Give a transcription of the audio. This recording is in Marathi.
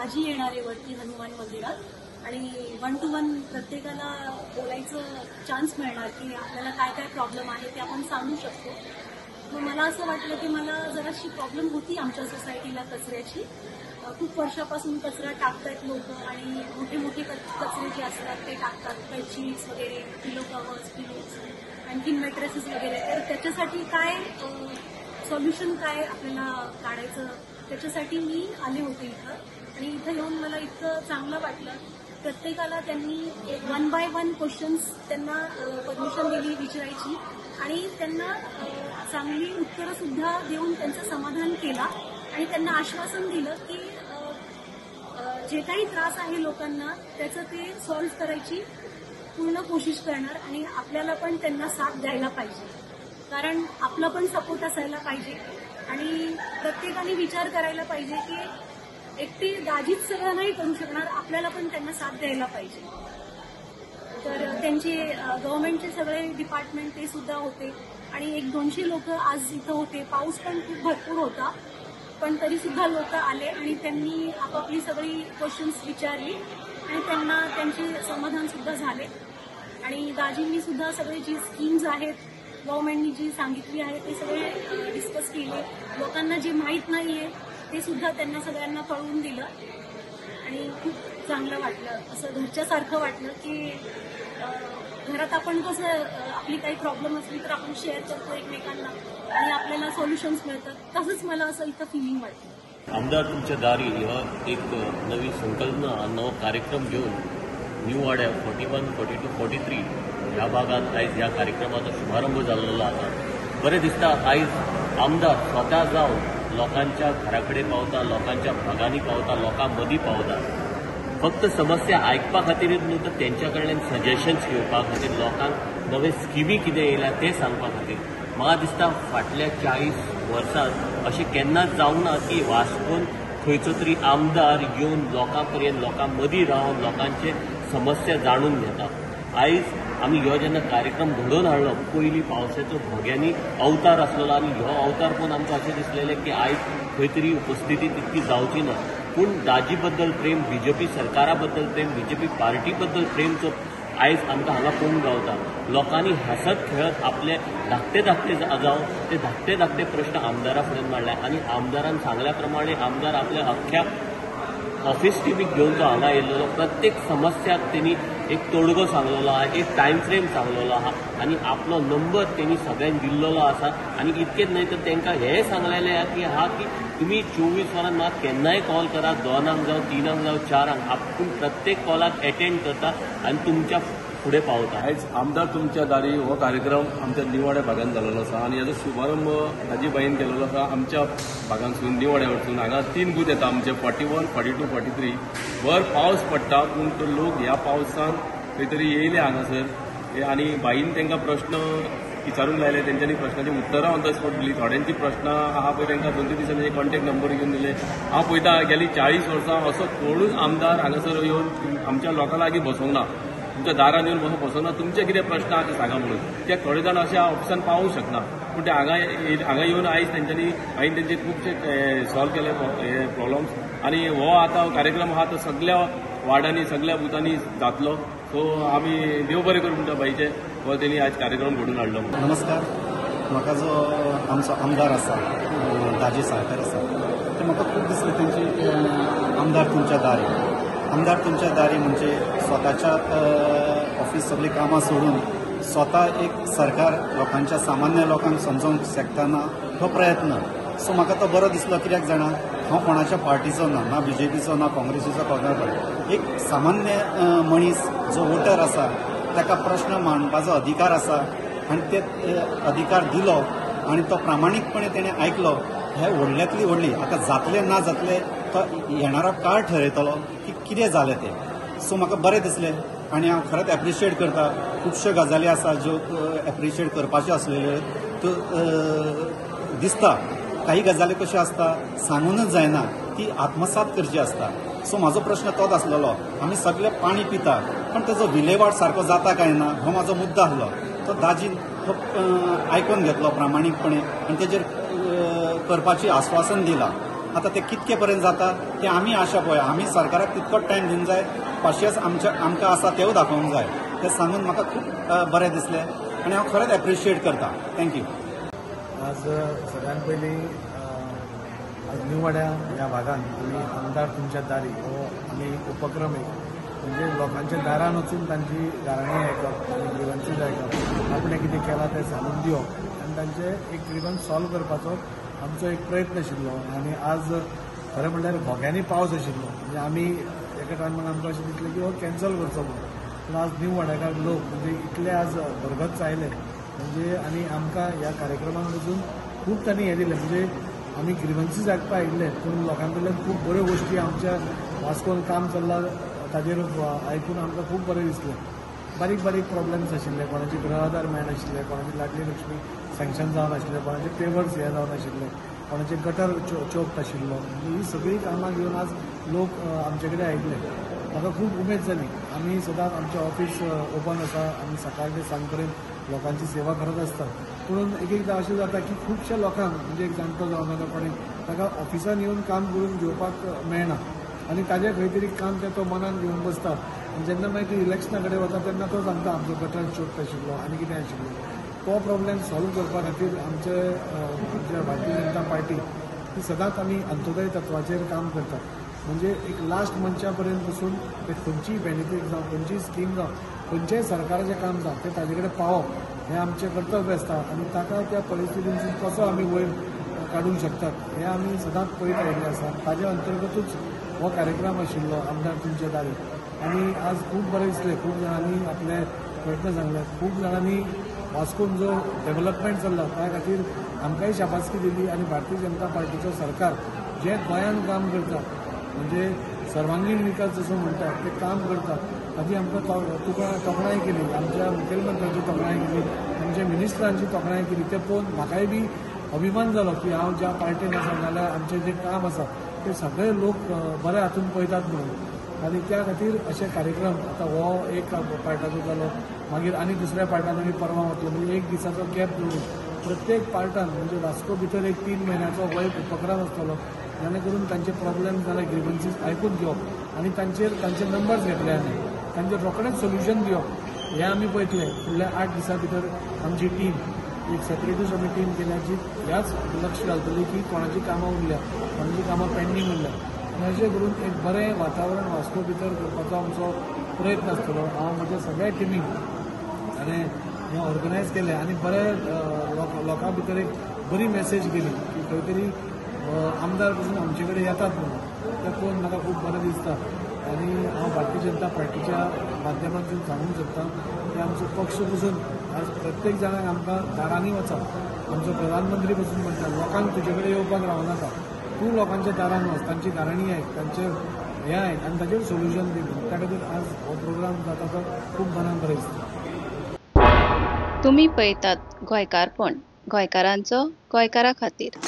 दाजी येणार आहे वरती हनुमान मंदिरात आणि 1 to 1 प्रत्येकाला बोलायचं चान्स मिळणार की आपल्याला काय काय प्रॉब्लेम आहे ते आपण सांगू शकतो. मग मला असं वाटलं की मला जराशी प्रॉब्लेम होती आमच्या सोसायटीला कचऱ्याची. खूप वर्षापासून कचरा टाकतात लोक आणि मोठे मोठे कचरे जे असतात ते टाकतात, बेडशीट्स वगैरे, पिलो कव्हर्स, पिलोज, आणखीन मॅट्रेसेस वगैरे. तर त्याच्यासाठी काय सॉल्युशन काय आपल्याला काढायचं त्याच्यासाठी मी आले होते इथं. आणि इथं येऊन मला इतकं चांगलं वाटलं. प्रत्येकाला त्यांनी 1 by 1 क्वेश्चन्स त्यांना परमिशन दिली विचारायची आणि त्यांना चांगली उत्तरं सुद्धा देऊन त्यांचं समाधान केलं आणि त्यांना आश्वासन दिलं की जे काही त्रास आहे लोकांना त्याचं ते सॉल्व्ह करायची पूर्ण कोशिश करणार आणि आपल्याला पण त्यांना साथ द्यायला पाहिजे, कारण आपला पण सपोर्ट असायला पाहिजे आणि प्रत्येकाने विचार करायला पाहिजे की एकटी दाजीच सगळं नाही करू शकणार, आपल्याला पण त्यांना साथ द्यायला पाहिजे. तर त्यांचे गव्हर्नमेंटचे सगळे डिपार्टमेंट ते सुद्धा होते आणि 100-200 लोक आज इथं होते. पाऊस पण खूप भरपूर होता पण तरी सुद्धा लोक आले आणि त्यांनी आपापली सगळी क्वेश्चन्स विचारली आणि त्यांना त्यांचे समाधान सुद्धा झाले. आणि दाजींनी सुद्धा सगळे जी स्कीम्स आहेत गव्हर्नमेंटनी जी सांगितली आहे ते सगळे डिस्कस केले. लोकांना जे माहीत नाहीये ते सुद्धा त्यांना सगळ्यांना कळवून दिलं आणि खूप चांगलं वाटलं. असं घरच्यासारखं वाटलं की घरात आपण कसं आपली काही प्रॉब्लेम असली तर आपण शेअर करतो एकमेकांना आणि आपल्याला सोल्युशन्स मिळतात, तसंच मला असं इथं फिलिंग वाटतं. आमदार तुमच्या दारी हा एक नवी संकल्पना, नवो कार्यक्रम घेऊन न्यू वाड्या 41, 42, 43 ह्या भागात आयज ह्या कार्यक्रमाचो शुभारंभ जाल्लो आसा. बरें दिसता आयज आमदार स्वता जावन लोकांच्या घराकडे पावता, लोकांच्या भागांनी पावता, लोकांमदीं पावता. फक्त समस्या आयकपा खातीरच न्हू तर तेंच्या कडल्यान सजेशन्स घेवपा खातीर, लोकांक नवे स्किमी कितें येयल्या ते सांगपा खातीर. म्हाका दिसता फाटल्या 40 वर्सांत अशें केन्नाच जावंक ना की वास्कोन खंयचो तरी आमदार येवन लोकां पर्यंत, लोकां मदीं रावन लोकांचे समस्या जाणून घेता. आयज आमी ह्यो जेन्ना कार्यक्रम घडोवन हाडलो, पयलीं पावसाचो भोग्यांनी अवतार आसलेलो आनी ह्यो अवतार पळोवन आमकां अशें दिसलेलें की आयज खंय तरी उपस्थिती तितकी जावची ना. पूण दाजी बद्दल प्रेम, बीजेपी सरकारा बद्दल प्रेम, बीजेपी पार्टी बद्दल प्रेम जो आयज आमकां हांगा पळोवंक गावता. लोकांनी हसत खेळत आपले धाकटे जावं ते धाकटे प्रश्न आमदारा फुड्यान मांडले आनी आमदारान सांगल्या प्रमाणे आमदार आपल्या अख्ख्या ऑफिस टिमीक घेवन तो हांगा येयल्लो. प्रत्येक समस्याक तेणी एक तोडगो सांगलेलो आहा, एक टायम फ्रेम सांगलेलो आहा आनी आपलो नंबर तेणी सगळ्यांक दिल्लो आसा. आनी इतकेंच न्हय तर तांकां हेंय सांगलेलें आहा की तुमी 24 वरान म्हाका केन्नाय कॉल करा, 2 जावं 3 जावं 4. आपूण प्रत्येक कॉलाक अटेंड करता आनी तुमच्या फुडें पावता. आयज आमदार तुमच्या दारी हो कार्यक्रम आमच्या निवाड्या भागांत जाल्लो आसा आनी हेजो शुभारंभ ताजी बाईन केल्लो आसा आमच्या भागांतसून, निवाड्या वरसून. हांगा 3 बूथ येता आमचे 41, 42, 43. भर पावस पडटा पूण तो लोक ह्या पावसान खंय तरी येयले हांगासर आनी बाईन तांकां प्रश्न विचारूंक लायले. तेंच्यांनी प्रश्नाची उतरां ऑन द स्पॉट दिली. थोड्यांची प्रश्न आहा पळय तांकां 2-3 दिसांनी कॉन्टॅक्ट नंबर घेवन दिले. हांव पळयता गेली 40 वर्सां असो कोणूच आमदार हांगासर येवन आमच्या लोकां लागीं बसोंक ना, तुमच्या दारान येवन बसोंक ना. तुमचे कितें प्रश्न आहा ते सांगा म्हणून. कित्याक थोडे जाण अशे ऑफिसान पावूंक शकना पूण ते हांगा येवन आयज तेंच्यांनी हांवें तेंचे खुबशे सॉल्व केले हे प्रॉब्लम्स. आनी हो आतां कार्यक्रम आहा तो सगळ्या वार्डांनी, सगळ्या बुथांनी जातलो. सो आमी देव बरें करूं तुमच्या बाईचे हो तेणी आयज कार्यक्रम घडोवन हाडलो. नमस्कार. म्हाका जो आमचो आमदार आसा दाजी साळकर आसा ते म्हाका खूब दिसलें तेंची आमदार तुमच्या दारी म्हणजे स्वताच्या ऑफिस सगळी कामां सोडून स्वता एक सरकार लोकांच्या सामान्य लोकांक समजोवंक शकतना हो प्रयत्न. सो म्हाका तो बरो दिसलो. कित्याक जाणा हांव कोणाच्या पार्टीचो ना बीजेपीचो ना काँग्रेसीचो कोणाचो. एक सामान्य मनीस जो वोटर आसा ताका प्रश्न मांडपाचो अधिकार आसा आनी ते अधिकार दिलो आनी तो प्रामाणीकपणे तेणें आयकलो. हे व्हडल्यांतली व्हडली आतां जातले ना जातले तो येणारो काळ ठरयतलो की कितें जालें तें. सो म्हाका बरें दिसलें आनी हांव खरेंच एप्रिशिएट करता. खुबश्यो गजाली आसा ज्यो एप्रिशिएट करपाच्यो आसलेल्यो त्यो दिसता. काही गजाली कश्यो आसता सांगूनच जायना, ती आत्मसात करची आसता. सो म्हाजो प्रश्न तोच आसलेलो. आमी सगळे पाणी पिता पण तेजो विलेवाट सारको जाता काय ना हो म्हाजो मुद्दो आसलो. तो दाजीन आयकून घेतलो प्रामाणीकपणे आनी तेजेर करपाची आश्वासन दिलां. आता ते कितके पर्यंत जाता ते आमी आशा पळया. आमी सरकाराक तितकोच टायम दिवंक जाय. पाशियस आमकां आसा तेवूय दाखोवंक जाय. तें सांगून म्हाका खूब बरें दिसलें आनी हांव खरेंच एप्रिशिएट करता. थँक्यू. आज सगळ्यात पयलीं आज न्यू वाड्या ह्या भागात आमी आमदार तुमच्या दारी हो आमी उपक्रम म्हणजे लोकांच्या दारान वचून तांची गाराणी आयकप आनी ग्रिवन्सीस आयकप, आपणें कितें केलां तें सांगून दिवप आनी तांचे एक ग्रिवन्स सॉल्व करपाचो आमचो एक प्रयत्न आशिल्लो. आनी आज खरें म्हणल्यार भोग्यांनी पावस आशिल्लो म्हणजे आमी एका टायमार आमकां अशें दिसलें की हो कॅन्सल करचो म्हणून. पूण आज न्यू वाड्याकार लोक म्हणजे इतले आज भरगत आयले म्हणजे आनी आमकां ह्या कार्यक्रमाक वचून खूब तांणी हें दिलें म्हणजे आमी ग्रिवन्सीस आयकपा आयिल्ले पूण लोकां कडल्यान खूब बऱ्यो गोश्टी आमच्या वास्कोन काम चल्लां ताजेर आयकून आमकां खूब बरें दिसलें. बारीक बारीक प्रॉब्लेम्स आशिल्ले, कोणाचे गृह आधार मेळनाशिल्ले, कोणाची लाडली लक्ष्मी सँक्शन जावन आशिल्ले, कोणाचे पेवर्स हे जावन आशिल्ले, कोणाचे गटर चोक आशिल्लो. म्हणजे ही सगळीं कामां घेवन आज लोक आमचे कडेन आयिल्ले. म्हाका खूब उमेद जाली. आमी सदांच आमचें ऑफीस ओपन आसा, आमी सकाळ ते सांज पर्यंत लोकांची सेवा करत आसता. पूण एक एकदां अशें जाता की खुबश्या लोकांक म्हणजे एक जाणटो जावं नाका कोणी ताका ऑफिसान येवन काम करून घेवपाक मेळना आनी ताजें खंय तरी काम तें तो मनान घेवन बसता. आनी जेन्ना मागीर ती इलेक्शना कडेन वता तेन्ना तो सांगता आमचो गटर चोक आशिल्लो आनी कितें आशिल्लो. तो प्रॉब्लेम सॉल्व करपा खातीर आमच्या भारतीय जनता पार्टी ही सदांच आमी अंत्योदय तत्वाचेर काम करतात. म्हणजे एक लास्ट मनशा पर्यंत वचून ते खंयचीय बेनिफीट जावं खंयचीय स्कीम जावं खंयचेंय सरकाराचें काम जावं तें ताजे कडेन पावप हें आमचें कर्तव्य आसता आनी ताका त्या परिस्थितींतसून कसो आमी वयर काडूंक शकतात हें आमी सदांच पळयत आयिल्लें आसा. ताजे अंतर्गतूच हो कार्यक्रम आशिल्लो आमदार तुमच्या दारी. आनी आज खूब बरें दिसलें. खूब जाणांनी आपले प्रयत्न सांगले. खूब जाणांनी वास्कोन जो डेव्हलपमेंट चल्ला त्या खातीर आमकांय शाबासकी दिली आनी भारतीय जनता पार्टीचो सरकार जे गोंयांत काम करता म्हणजे सर्वांगीण विकास जसो म्हणटात ते काम करता ताची आमकां तोखणाय केली. आमच्या मुखेलमंत्र्याची तोखणाय केली, आमच्या मिनिस्टरांची तोखणाय केली. ते पळोवन म्हाकाय बी अभिमान जालो की हांव ज्या पार्टीन आसा नाल्यार आमचें जें काम आसा ते सगळे लोक बऱ्या हातून पळयतात म्हणून. आनी त्या खातीर अशे कार्यक्रम आतां हो एक पार्टाचो जालो, मागीर आनी दुसऱ्या पार्टान आमी परवां वतलो म्हणजे एक दिसाचो गॅप दवरून प्रत्येक पार्टान म्हणजे वास्को भितर एक 3 म्हयन्याचो हो एक उपक्रम आसतलो जेणे करून तांचे प्रॉब्लेम जाल्यार ग्रिवन्सीस आयकून घेवप आनी तांचे नंबर्स घेतले आनी तांचे रोखडेंच सोल्युशन दिवप हें आमी पळयतले. फुडल्या 8 दिसां भितर आमची टीम एक सेपरेटूच आमी टीम केल्या जी ह्याच लक्ष घालतली की कोणाची कामां उरल्या, कोणाची कामां पेंडींग उरल्या आनी अशें करून एक बरें वातावरण वास्को भितर करपाचो आमचो प्रयत्न आसतलो. हांव म्हज्या सगळ्या टिमीक हांवें हें ऑर्गनायज केलें आनी बरें लोकां भितर एक बरी मॅसेज गेली की खंय तरी आमदार पसून आमचे कडेन येतात म्हणून. तें पळोवन म्हाका खूब बरें दिसता आनी हांव भारतीय जनता पार्टीच्या माध्यमांतून सांगूंक सोदतां की आमचो पक्ष पसून आज प्रत्येक जाणांक आमकां दारांनी वचप. आमचो प्रधानमंत्री पसून म्हणटा लोकांक तुजे कडेन येवपाक रावनाका, तूं लोकांच्या दारान वच, तांची गाराणी आयक, तांचें हें आयक आनी ताचेर सोल्युशन दी. त्या खातीर आज हो प्रोग्राम जाता तो खूब मनाक बरें दिसता. तुम्ही पळयतात गोंयकारपण, गोंयकारांचो गोंयकारा खातीर.